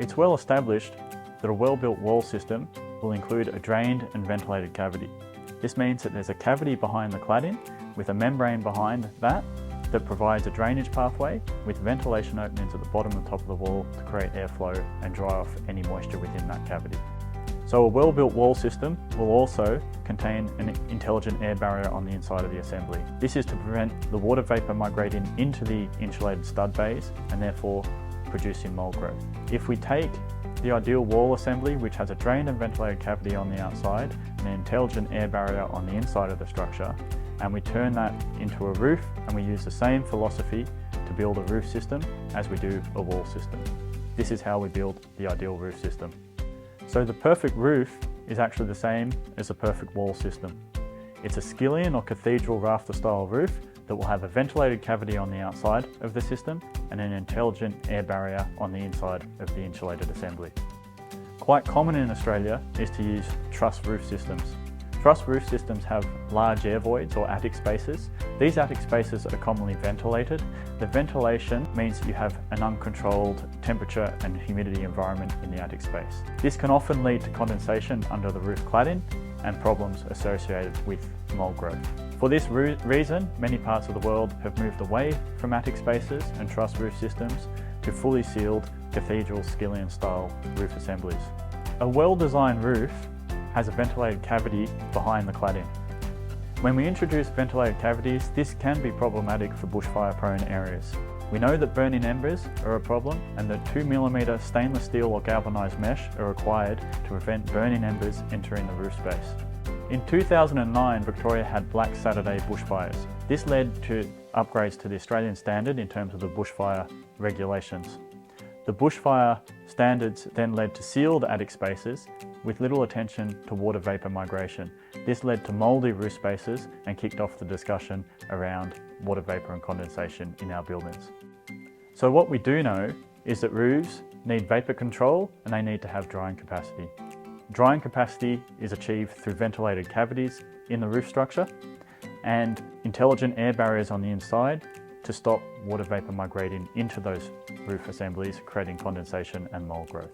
It's well established that a well-built wall system will include a drained and ventilated cavity. This means that there's a cavity behind the cladding with a membrane behind that provides a drainage pathway with ventilation openings at the bottom and top of the wall to create airflow and dry off any moisture within that cavity. So a well-built wall system will also contain an intelligent air barrier on the inside of the assembly. This is to prevent the water vapour migrating into the insulated stud bays and therefore producing mould growth. If we take the ideal wall assembly, which has a drained and ventilated cavity on the outside and an intelligent air barrier on the inside of the structure, and we turn that into a roof, and we use the same philosophy to build a roof system as we do a wall system. This is how we build the ideal roof system. So the perfect roof is actually the same as a perfect wall system. It's a skillion or cathedral rafter style roof that will have a ventilated cavity on the outside of the system and an intelligent air barrier on the inside of the insulated assembly. Quite common in Australia is to use truss roof systems. Truss roof systems have large air voids or attic spaces. These attic spaces are commonly ventilated. The ventilation means that you have an uncontrolled temperature and humidity environment in the attic space. This can often lead to condensation under the roof cladding and problems associated with mould growth. For this reason, many parts of the world have moved away from attic spaces and truss roof systems to fully sealed cathedral skillion style roof assemblies. A well-designed roof has a ventilated cavity behind the cladding. When we introduce ventilated cavities, this can be problematic for bushfire-prone areas. We know that burning embers are a problem and that 2mm stainless steel or galvanised mesh are required to prevent burning embers entering the roof space. In 2009, Victoria had Black Saturday bushfires. This led to upgrades to the Australian standard in terms of the bushfire regulations. The bushfire standards then led to sealed attic spaces with little attention to water vapour migration. This led to mouldy roof spaces and kicked off the discussion around water vapour and condensation in our buildings. So what we do know is that roofs need vapour control and they need to have drying capacity. Drying capacity is achieved through ventilated cavities in the roof structure and intelligent air barriers on the inside to stop water vapour migrating into those roof assemblies, creating condensation and mould growth.